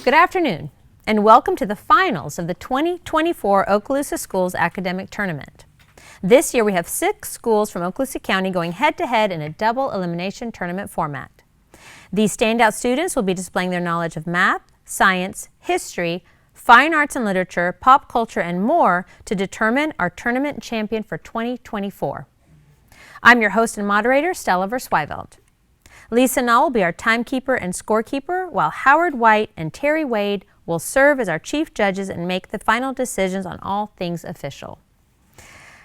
Good afternoon, and welcome to the finals of the 2024 Okaloosa Schools Academic Tournament. This year we have 6 schools from Okaloosa County going head-to-head in a double elimination tournament format. These standout students will be displaying their knowledge of math, science, history, fine arts and literature, pop culture, and more to determine our tournament champion for 2024. I'm your host and moderator, Stella Verswyveld. Lisa Nall will be our timekeeper and scorekeeper, while Howard White and Terry Wade will serve as our chief judges and make the final decisions on all things official.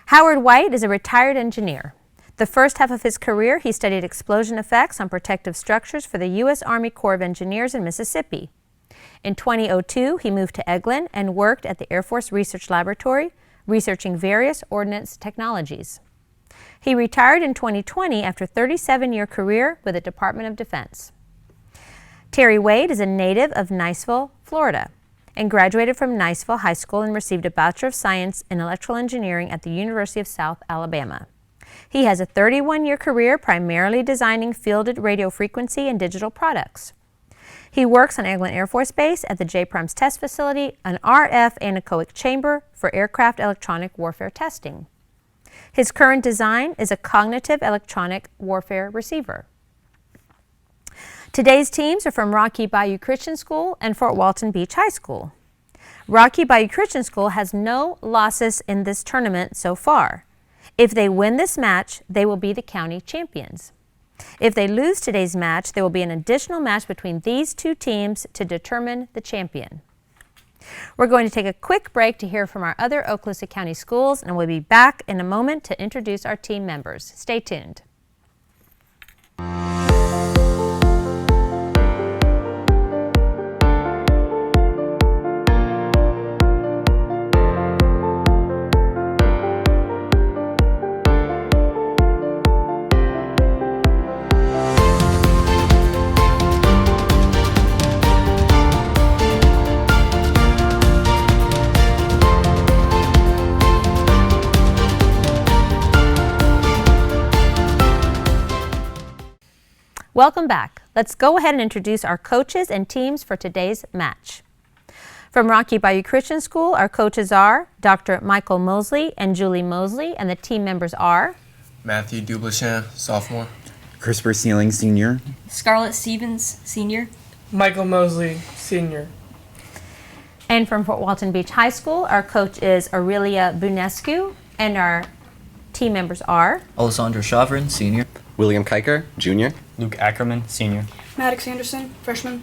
Howard White is a retired engineer. The first half of his career, he studied explosion effects on protective structures for the U.S. Army Corps of Engineers in Mississippi. In 2002, he moved to Eglin and worked at the Air Force Research Laboratory, researching various ordnance technologies. He retired in 2020 after a 37-year career with the Department of Defense. Terry Wade is a native of Niceville, Florida, and graduated from Niceville High School and received a Bachelor of Science in Electrical Engineering at the University of South Alabama. He has a 31-year career primarily designing fielded radio frequency and digital products. He works on Eglin Air Force Base at the J-Primes Test Facility, an RF anechoic chamber for aircraft electronic warfare testing. His current design is a cognitive electronic warfare receiver. Today's teams are from Rocky Bayou Christian School and Fort Walton Beach High School. Rocky Bayou Christian School has no losses in this tournament so far. If they win this match, they will be the county champions. If they lose today's match, there will be an additional match between these two teams to determine the champion. We're going to take a quick break to hear from our other Okaloosa County schools, and we'll be back in a moment to introduce our team members. Stay tuned. Welcome back. Let's go ahead and introduce our coaches and teams for today's match. From Rocky Bayou Christian School, our coaches are Dr. Michael Mosley and Julie Mosley, and the team members are Matthew Dublechamp, sophomore. Christopher Sealing, senior. Scarlett Stevens, senior. Michael Mosley, senior. And from Fort Walton Beach High School, our coach is Aurelia Bunescu, and our team members are Alessandro Chavrin, senior. William Kiker, junior. Luke Ackerman, senior. Maddox Anderson, freshman.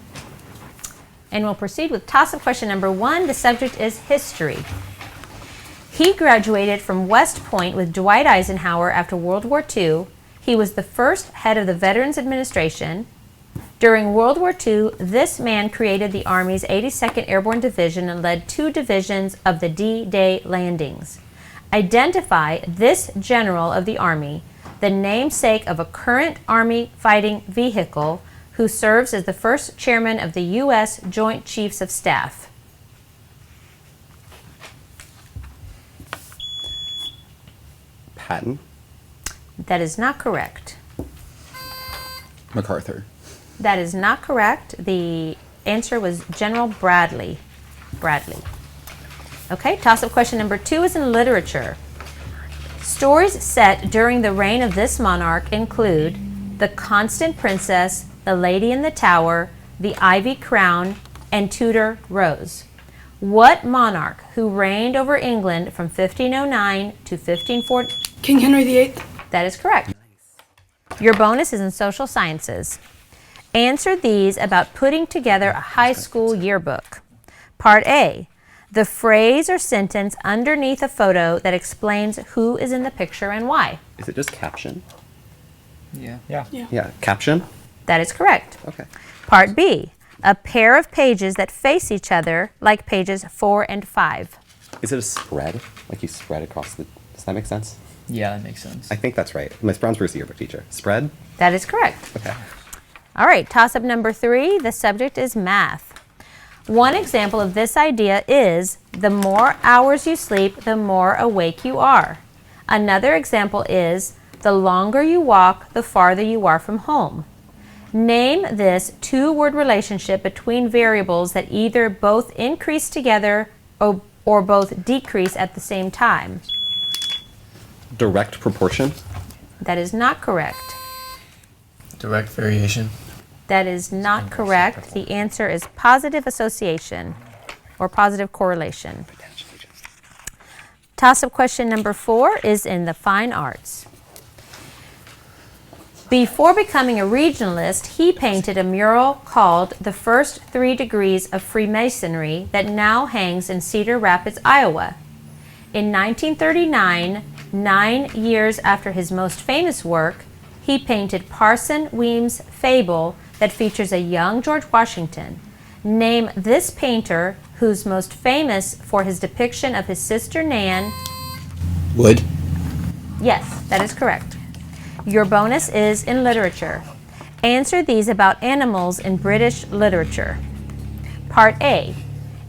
And we'll proceed with toss-up question number 1. The subject is history. He graduated from West Point with Dwight Eisenhower after World War II. He was the first head of the Veterans Administration. During World War II, this man created the Army's 82nd Airborne Division and led 2 divisions of the D-Day landings. Identify this general of the Army, the namesake of a current Army fighting vehicle, who serves as the first chairman of the U.S. Joint Chiefs of Staff. Patton. That is not correct. MacArthur. That is not correct. The answer was General Bradley. Okay, toss-up question number 2 is in literature. Stories set during the reign of this monarch include The Constant Princess, The Lady in the Tower, The Ivy Crown, and Tudor Rose. What monarch who reigned over England from 1509 to 1540? King Henry VIII. That is correct. Your bonus is in social sciences. Answer these about putting together a high school yearbook. Part A. The phrase or sentence underneath a photo that explains who is in the picture and why. Is it just caption? Yeah. Yeah, caption? That is correct. Okay. Part B. A pair of pages that face each other like pages 4 and 5. Is it a spread? Like you spread across the... Does that make sense? Yeah, that makes sense. I think that's right. Miss Brown's Bruce yearbook teacher. Spread? That is correct. Okay. All right, toss-up number 3. The subject is math. One example of this idea is the more hours you sleep, the more awake you are. Another example is the longer you walk, the farther you are from home. Name this two-word relationship between variables that either both increase together or both decrease at the same time. Direct proportion. That is not correct. Direct variation. That is not correct. The answer is positive association or positive correlation. Toss-up question number 4 is in the fine arts. Before becoming a regionalist, he painted a mural called The First 3 Degrees of Freemasonry that now hangs in Cedar Rapids, Iowa. In 1939, 9 years after his most famous work, he painted Parson Weems' Fable that features a young George Washington. Name this painter who's most famous for his depiction of his sister Nan. Wood. Yes, that is correct. Your bonus is in literature. Answer these about animals in British literature. Part A.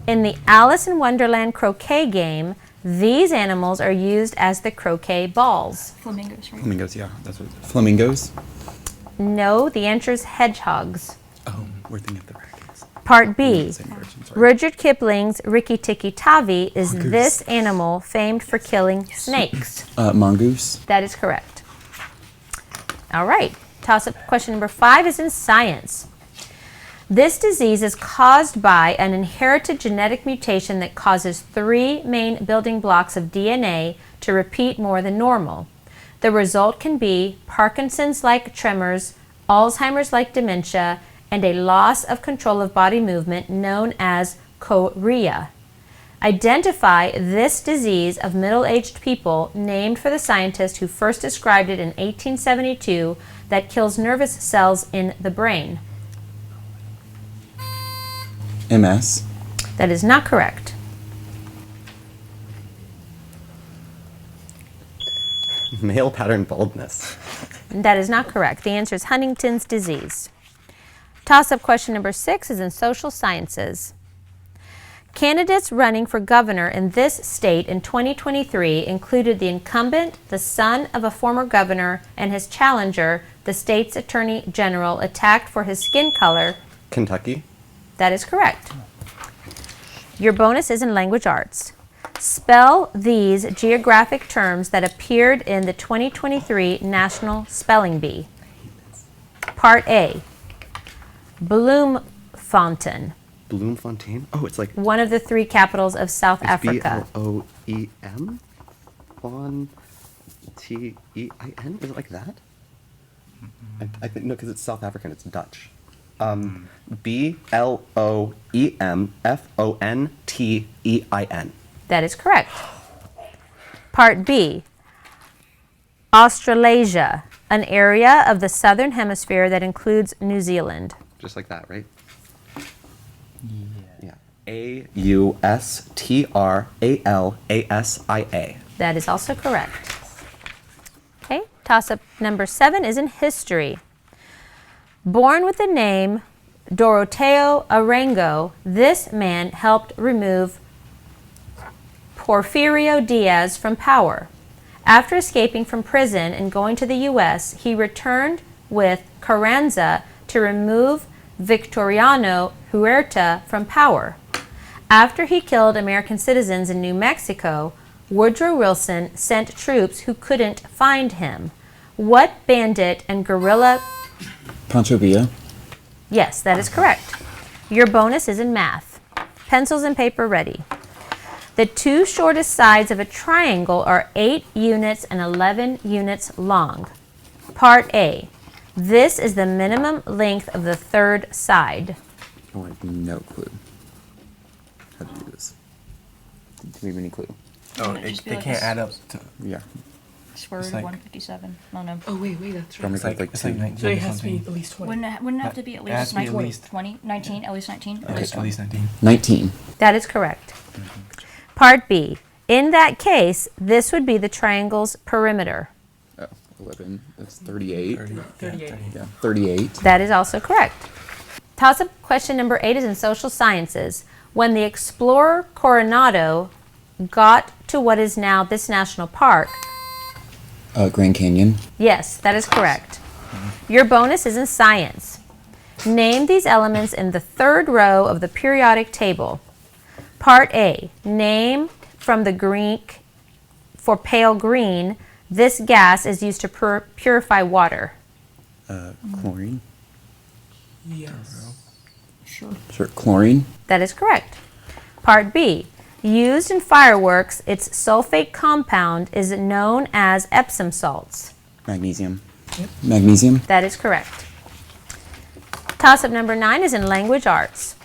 In the Alice in Wonderland croquet game, these animals are used as the croquet balls. Flamingos, right? Flamingos, yeah. That's what. Flamingos. No, the answer is hedgehogs. Oh, we're thinking of the raccoons. Part B. Same version, sorry. Rudyard Kipling's Rikki Tikki Tavi is Mongoose. this animal famed for killing snakes. Mongoose. That is correct. All right. Toss-up question number 5 is in science. This disease is caused by an inherited genetic mutation that causes 3 main building blocks of DNA to repeat more than normal. The result can be Parkinson's-like tremors, Alzheimer's-like dementia, and a loss of control of body movement known as chorea. Identify this disease of middle-aged people named for the scientist who first described it in 1872 that kills nervous cells in the brain. MS. That is not correct. Male pattern baldness. That is not correct. The answer is Huntington's disease. Toss-up question number 6 is in social sciences. Candidates running for governor in this state in 2023 included the incumbent, the son of a former governor, and his challenger, the state's attorney general, attacked for his skin color. Kentucky. That is correct. Your bonus is in language arts. Spell these geographic terms that appeared in the 2023 National Spelling Bee. Part A. Bloemfontein, Bloemfontein. Oh, it's like one of the 3 capitals of South it's Africa. Bloem. Fontein. Is it like that? I think no, because it's South African. It's Dutch. Bloemfontein. That is correct. Part B. Australasia, an area of the southern hemisphere that includes New Zealand. Just like that, right? Yeah. AUSTRALASIA. That is also correct. Okay, toss-up number 7 is in history. Born with the name Doroteo Arango, this man helped remove Porfirio Diaz from power. After escaping from prison and going to the U.S., he returned with Carranza to remove Victoriano Huerta from power. After he killed American citizens in New Mexico, Woodrow Wilson sent troops who couldn't find him. What bandit and guerrilla? Pancho Villa. Yes, that is correct. Your bonus is in math. Pencils and paper ready. The 2 shortest sides of a triangle are 8 units and 11 units long. Part A. This is the minimum length of the 3rd side. Oh, I have no clue how to do this. Do we have any clue? Oh, Wouldn't it just be they like can't this? add up to. Yeah. Square root It's of like- 157. No, no. Oh, wait, that's right. It's like, It's like 19 So it or has to be something. at least 20. Wouldn't it have to be at It has least to be at 19? least- 20? 19? At least 19? Okay, at least 19. 19. That is correct. Part B. In that case, this would be the triangle's perimeter. Oh, 11. That's 38. 38. Yeah, 38. That is also correct. Toss-up question number 8 is in social sciences. When the explorer Coronado got to what is now this national park, Grand Canyon. yes, that is correct. Your bonus is in science. Name these elements in the third row of the periodic table. Part A, name from the Greek for pale green. This gas is used to purify water. Chlorine. Yes. Sure. Sure. Chlorine. That is correct. Part B, used in fireworks, its sulfate compound is known as Epsom salts. Magnesium. Magnesium. That is correct. Toss-up number 9 is in language arts.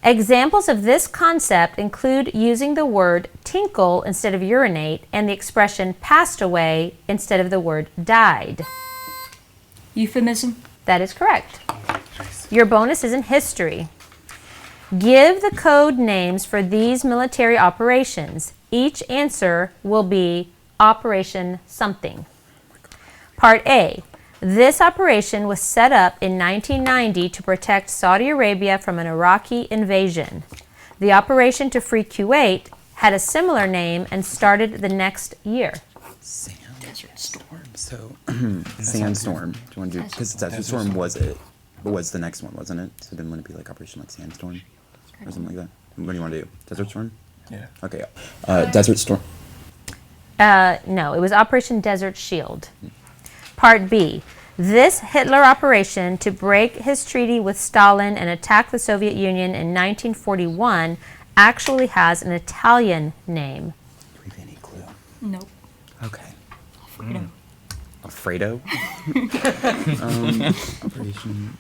Examples of this concept include using the word tinkle instead of urinate and the expression passed away instead of the word died. Euphemism. That is correct. Your bonus is in history. Give the code names for these military operations. Each answer will be Operation something. Part A. This operation was set up in 1990 to protect Saudi Arabia from an Iraqi invasion. The operation to free Kuwait had a similar name and started the next year. Desert storm. So, sandstorm. Do you want to do? Because desert storm was the next one, wasn't it? So then wouldn't it be like Operation like Sandstorm or something like that? What do you want to do? Desert storm. Yeah. Okay. Desert storm. No, it was Operation Desert Shield. Part B. This Hitler operation to break his treaty with Stalin and attack the Soviet Union in 1941 actually has an Italian name. Do we have any clue? Nope. Okay. Freedom. Alfredo. Operation.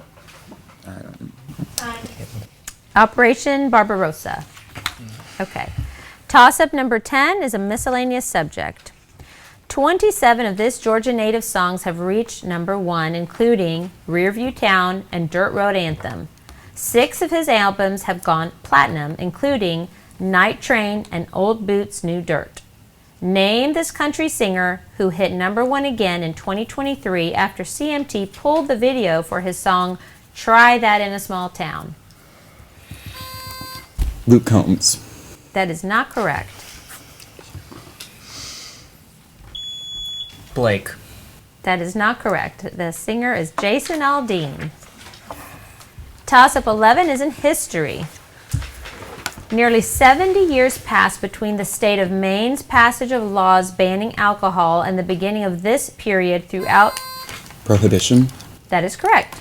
Operation Barbarossa. Okay. Toss-up number 10 is a miscellaneous subject. 27 of this Georgia native songs have reached number 1, including Rearview Town and Dirt Road Anthem. 6 of his albums have gone platinum, including Night Train and Old Boots, New Dirt. Name this country singer who hit number 1 again in 2023 after CMT pulled the video for his song Try That in a Small Town. Luke Combs. That is not correct. Blake. That is not correct. The singer is Jason Aldean. Toss-up 11 is in history. Nearly 70 years passed between the state of Maine's passage of laws banning alcohol and the beginning of this period throughout. Prohibition. That is correct.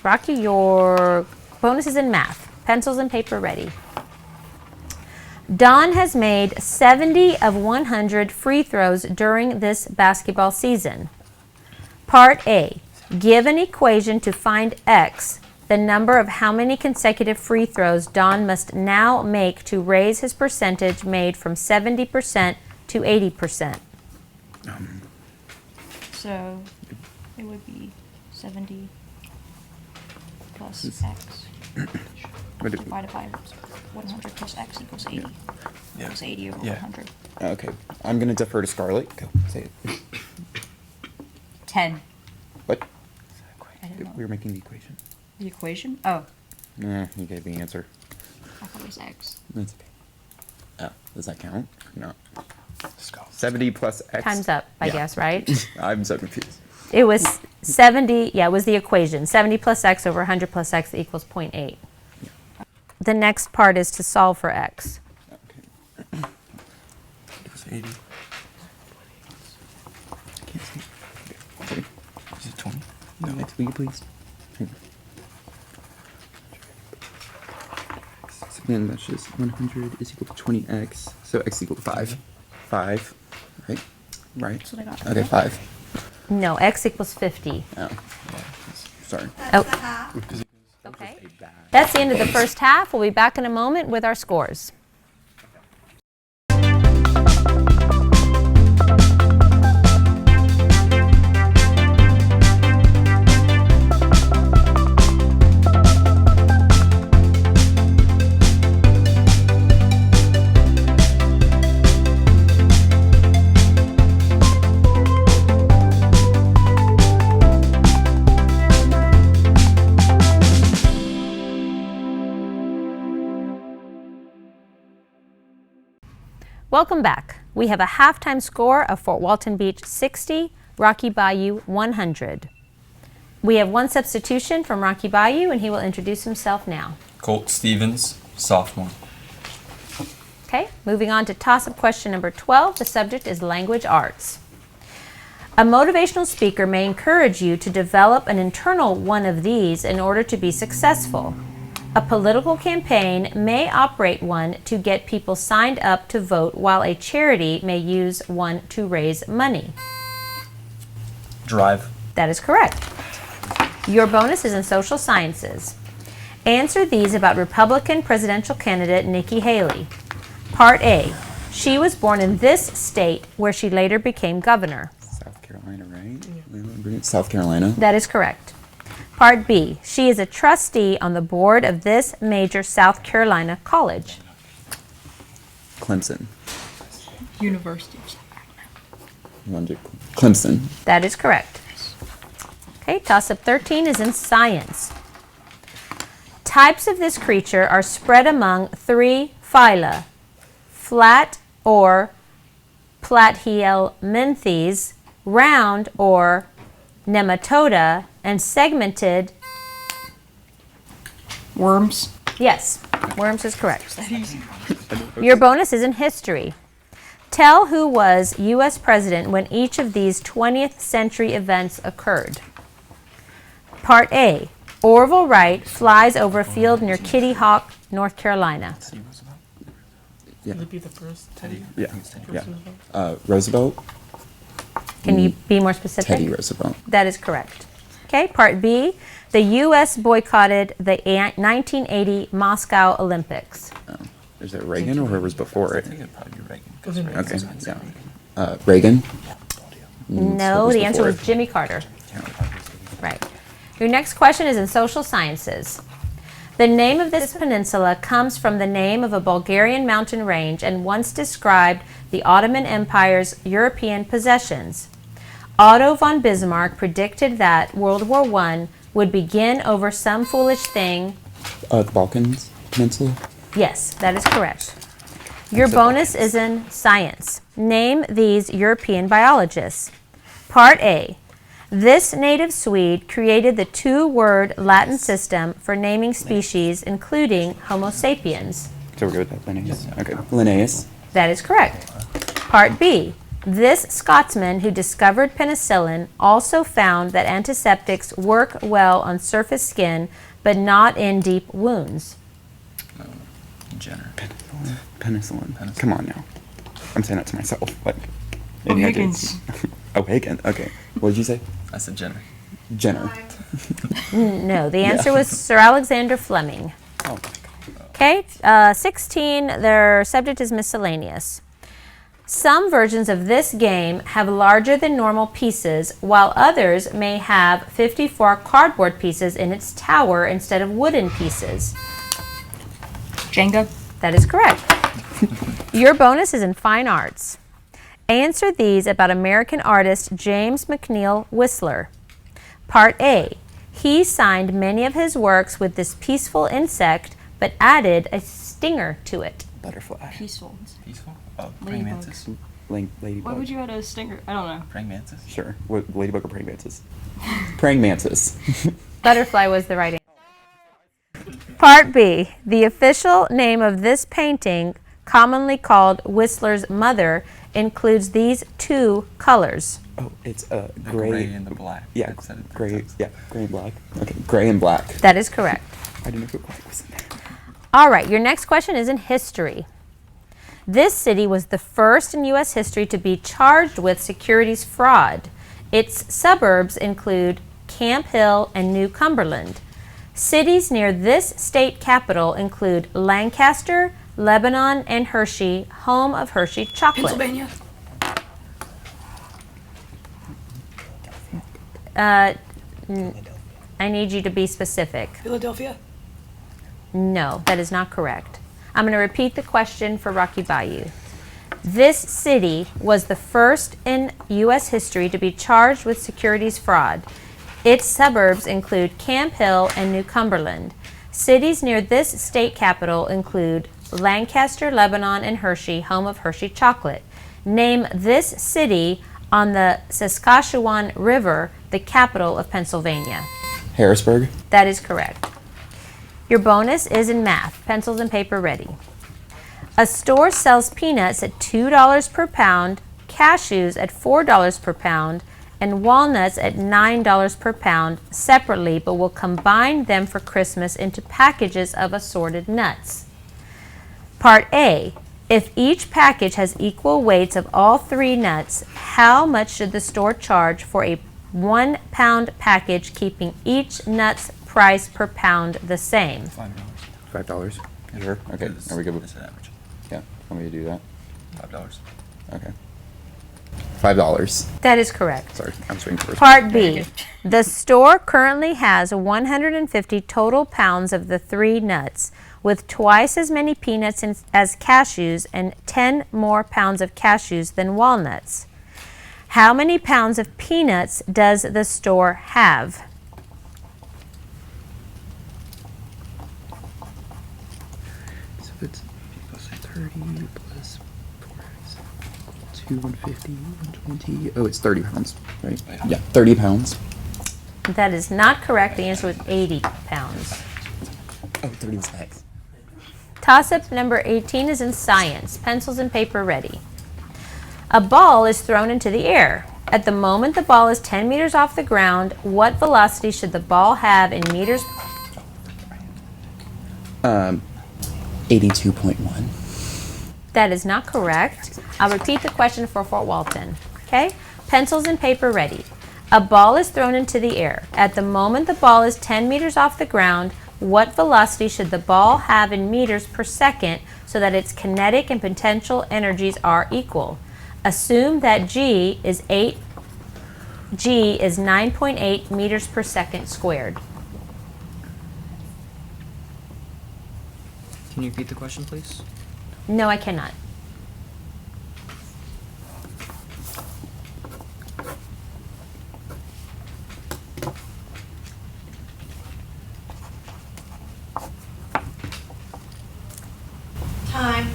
Rocky, your bonus is in math. Pencils and paper ready. Don has made 70 of 100 free throws during this basketball season. Part A. Give an equation to find X, the number of how many consecutive free throws Don must now make to raise his percentage made from 70% to 80%. So it would be 70 plus x divided by 100 plus x equals 80. Yeah. Equals 80 over Yeah. 100. Okay. I'm gonna defer to Scarlett. Go. Say it. 10. What? I didn't know. We were making the equation. The equation? Oh, Nah, you gave the answer. I thought it was x. That's okay. Oh, does that count? No. Let's go. 70 plus X. Time's up, I Yeah. guess, right? I'm so confused. It was 70, yeah, it was the equation. 70 plus x over 100 plus x equals 0.8. The next part is to solve for x. Okay. It was 80. I can't see. Okay. Is it 20? No. Next, will you please? Hang on. So then that's just 100 is equal to 20x. So x equal to 5. 5. Right? Right? That's what I got. Okay, 5. No, x equals 50. Oh, Yeah. sorry. Oh, Because it okay. That's the end of the first half. We'll be back in a moment with our scores. Welcome back. We have a halftime score of Fort Walton Beach 60, Rocky Bayou 100. We have one substitution from Rocky Bayou, and he will introduce himself now. Colt Stevens, sophomore. Okay, moving on to toss-up question number 12. The subject is language arts. A motivational speaker may encourage you to develop an internal one of these in order to be successful. A political campaign may operate one to get people signed up to vote, while a charity may use one to raise money. Drive. That is correct. Your bonus is in social sciences. Answer these about Republican presidential candidate Nikki Haley. Part A. She was born in this state where she later became governor. South Carolina, right? South Carolina. That is correct. Part B. She is a trustee on the board of this major South Carolina college. Clemson. University. Clemson. That is correct. Okay, toss-up 13 is in science. Types of this creature are spread among 3 phyla: flat or platyhelminthes, round or nematoda, and segmented. Worms. Yes, worms is correct. Your bonus is in history. Tell who was U.S. president when each of these 20th century events occurred. Part A. Orville Wright flies over a field near Kitty Hawk, North Carolina. Teddy Roosevelt. Yeah. Will it be the first Teddy? Yeah. Teddy Yeah. Roosevelt. Can you be more specific? Teddy Roosevelt. That is correct. Okay, part B. The U.S. boycotted the 1980 Moscow Olympics. Is it Reagan or whoever's before I it? think it'd probably be Reagan. Was it Okay. Reagan? Yeah. Reagan. No, the answer was Jimmy Carter. Right. Your next question is in social sciences. The name of this peninsula comes from the name of a Bulgarian mountain range and once described the Ottoman Empire's European possessions. Otto von Bismarck predicted that World War I would begin over some foolish thing. The Balkans Peninsula. Yes, that is correct. Your bonus is in science. Name these European biologists. Part A. This native Swede created the 2-word Latin system for naming species, including Homo sapiens. So we're good with that, Linnaeus? Okay. Linnaeus. That is correct. Part B. This Scotsman who discovered penicillin also found that antiseptics work well on surface skin, but not in deep wounds. Jenner. Penicillin. Come on now. I'm saying that to myself. Like, maybe I did. Higgins. Oh, Higgins. Okay. What did you say? I said Jenner. Jenner. No, the answer was Sir Alexander Fleming. Oh, my God. Okay, 16, their subject is miscellaneous. Some versions of this game have larger than normal pieces, while others may have 54 cardboard pieces in its tower instead of wooden pieces. Jenga. That is correct. Your bonus is in fine arts. Answer these about American artist James McNeill Whistler. Part A. He signed many of his works with this peaceful insect, but added a stinger to it. Butterfly. Peaceful. Peaceful. Oh, praying Ladybug. mantis. Ladybug. Why would you add a stinger? I don't know. Praying mantis. Sure. What, ladybug or praying mantis? Praying mantis. Butterfly was the right answer. Part B. The official name of this painting, commonly called Whistler's Mother, includes these 2 colors. Oh, it's The gray. gray and the black. Yeah, That's it. gray. Yeah, gray and black. Okay, gray and black. That is correct. I didn't know who black was in there. All right, your next question is in history. This city was the first in U.S. history to be charged with securities fraud. Its suburbs include Camp Hill and New Cumberland. Cities near this state capital include Lancaster, Lebanon, and Hershey, home of Hershey chocolate. Pennsylvania. I need you to be specific. Philadelphia. No, that is not correct. I'm going to repeat the question for Rocky Bayou. This city was the first in U.S. history to be charged with securities fraud. Its suburbs include Camp Hill and New Cumberland. Cities near this state capital include Lancaster, Lebanon, and Hershey, home of Hershey chocolate. Name this city on the Saskatchewan River the capital of Pennsylvania? Harrisburg. That is correct. Your bonus is in math. Pencils and paper ready. A store sells peanuts at $2 per pound, cashews at $4 per pound, and walnuts at $9 per pound separately, but will combine them for Christmas into packages of assorted nuts. Part A. If each package has equal weights of all 3 nuts, how much should the store charge for a 1 pound package, keeping each nut's price per pound the same? $5. $5. Sure. Okay. Are we good with? That's an average. Yeah. Want me to do that? $5. Okay. $5. That is correct. Sorry, I was waiting for. Part B. The store currently has 150 total pounds of the 3 nuts, with twice as many peanuts as cashews and 10 more pounds of cashews than walnuts. How many pounds of peanuts does the store have? So it's 30 plus 4 250, 120. Oh, it's 30 pounds, right? Yeah, 30 pounds. That is not correct. The answer was 80 pounds. Oh, 30 was X. Toss-up number 18 is in science. Pencils and paper ready. A ball is thrown into the air. At the moment the ball is 10 meters off the ground, what velocity should the ball have in meters? 82.1. That is not correct. I'll repeat the question for Fort Walton. Okay? Pencils and paper ready. A ball is thrown into the air. At the moment the ball is 10 meters off the ground, what velocity should the ball have in meters per second so that its kinetic and potential energies are equal? Assume that G is 9.8 meters per second squared. Can you repeat the question, please? No, I cannot. Time.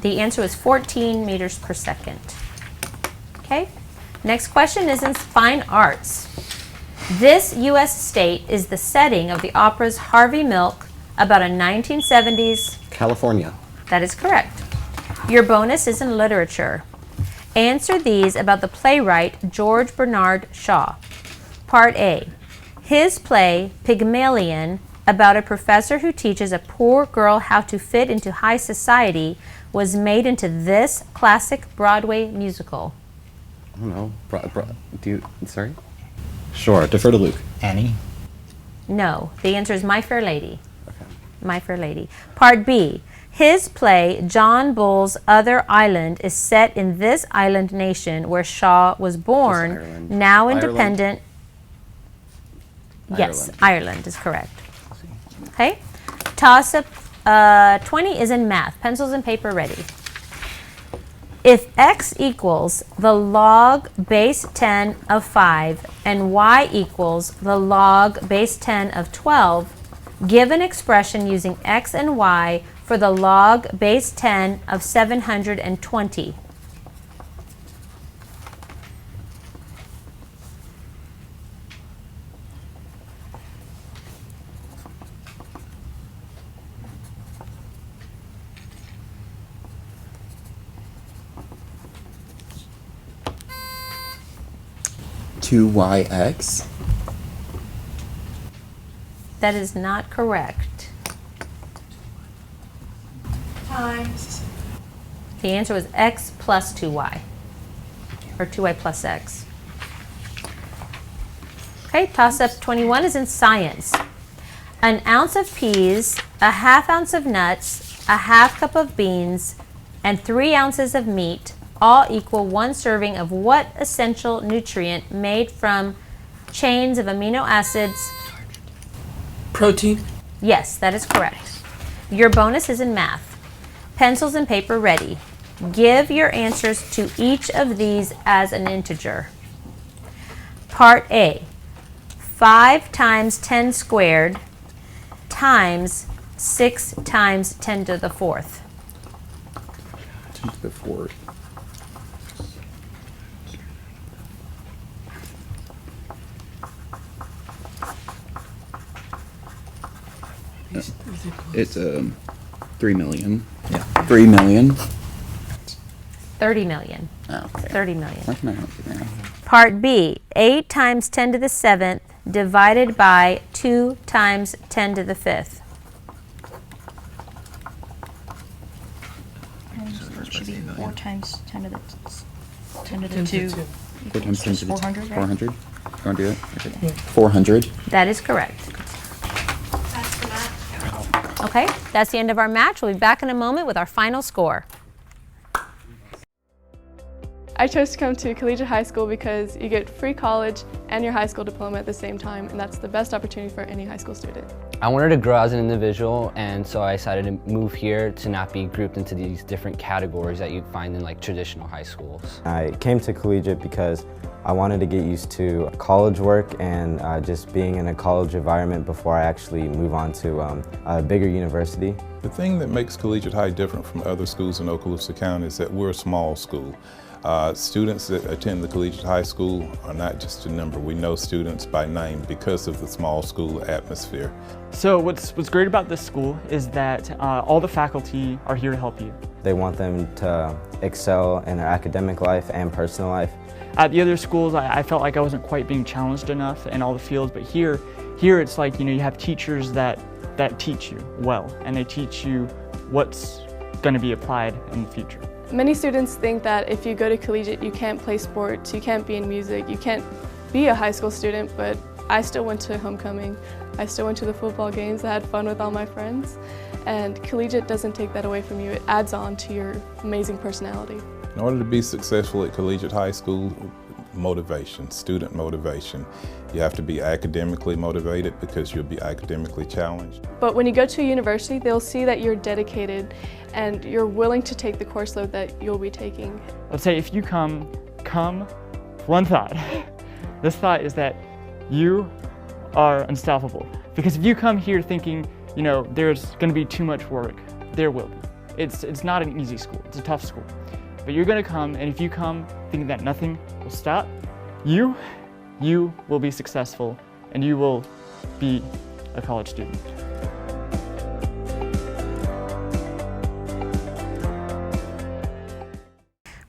The answer is 14 meters per second. Okay? Next question is in fine arts. This U.S. state is the setting of the opera's Harvey Milk about a 1970s. California. That is correct. Your bonus is in literature. Answer these about the playwright George Bernard Shaw. Part A. His play, Pygmalion, about a professor who teaches a poor girl how to fit into high society, was made into this classic Broadway musical. I don't know. Sorry? Sure, defer to Luke. Annie? No, the answer is My Fair Lady. Okay. My Fair Lady. Part B. His play, John Bull's Other Island, is set in this island nation where Shaw was born, Ireland. now Ireland. independent. Yes, Ireland is correct. Okay. Toss-up 20 is in math. Pencils and paper ready. If x equals the log base 10 of 5 and y equals the log base 10 of 12, give an expression using x and y for the log base 10 of 720. Two yx. That is not correct. Time. The answer was x plus 2y, or 2y plus x. Okay, toss-up 21 is in science. An ounce of peas, a half ounce of nuts, a half cup of beans, and 3 ounces of meat all equal 1 serving of what essential nutrient made from chains of amino acids? Protein. Yes, that is correct. Your bonus is in math. Pencils and paper ready. Give your answers to each of these as an integer. Part A. 5 times 10 squared times 6 times 10 to the 4th. 10 to the 4th. It's 3 million. Yeah. 3 million. 30 million. Oh, okay. 30 million. Why can I not do that? Part B, 8 times 10 to the 7th divided by 2 times 10 to the 5th. So it should be 4 times 10 to the 10 to 2. 4 times 10 to the 400, right? 400. You want to do it? Okay. 400. That is correct. Okay, that's the end of our match. We'll be back in a moment with our final score. I chose to come to collegiate high school because you get free college and your high school diploma at the same time, and that's the best opportunity for any high school student. I wanted to grow as an individual, and so I decided to move here to not be grouped into these different categories that you'd find in like traditional high schools. I came to collegiate because I wanted to get used to college work and just being in a college environment before I actually move on to a bigger university. The thing that makes Collegiate High different from other schools in Okaloosa County is that we're a small school. Students that attend the Collegiate High School are not just a number. We know students by name because of the small school atmosphere. So what's great about this school is that all the faculty are here to help you. They want them to excel in their academic life and personal life. At the other schools, I felt like I wasn't quite being challenged enough in all the fields, but here it's like, you have teachers that teach you well, and they teach you what's going to be applied in the future. Many students think that if you go to collegiate, you can't play sports, you can't be in music, you can't be a high school student, but I still went to homecoming. I still went to the football games, I had fun with all my friends, and collegiate doesn't take that away from you. It adds on to your amazing personality. In order to be successful at Collegiate High School, motivation, student motivation. You have to be academically motivated because you'll be academically challenged. But when you go to a university, they'll see that you're dedicated and you're willing to take the course load that you'll be taking. Let's say if you come one thought. This thought is that you are unstoppable. Because if you come here thinking, there's going to be too much work, there will be. It's not an easy school, it's a tough school. But you're going to come, and if you come thinking that nothing will stop, you will be successful, and you will be a college student.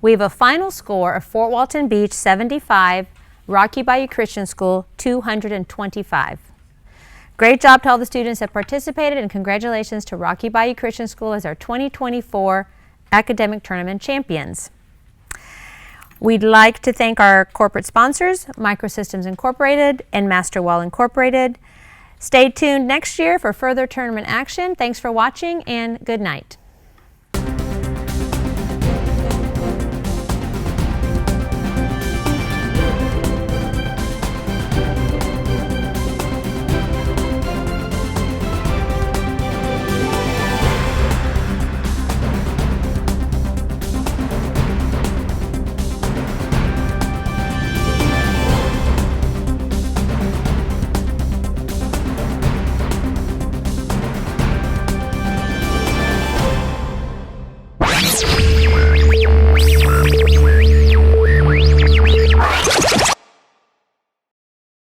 We have a final score of Fort Walton Beach 75, Rocky Bayou Christian School 225. Great job to all the students that participated, and congratulations to Rocky Bayou Christian School as our 2024 academic tournament champions. We'd like to thank our corporate sponsors, Microsystems Incorporated and Masterwell Incorporated. Stay tuned next year for further tournament action. Thanks for watching, and good night.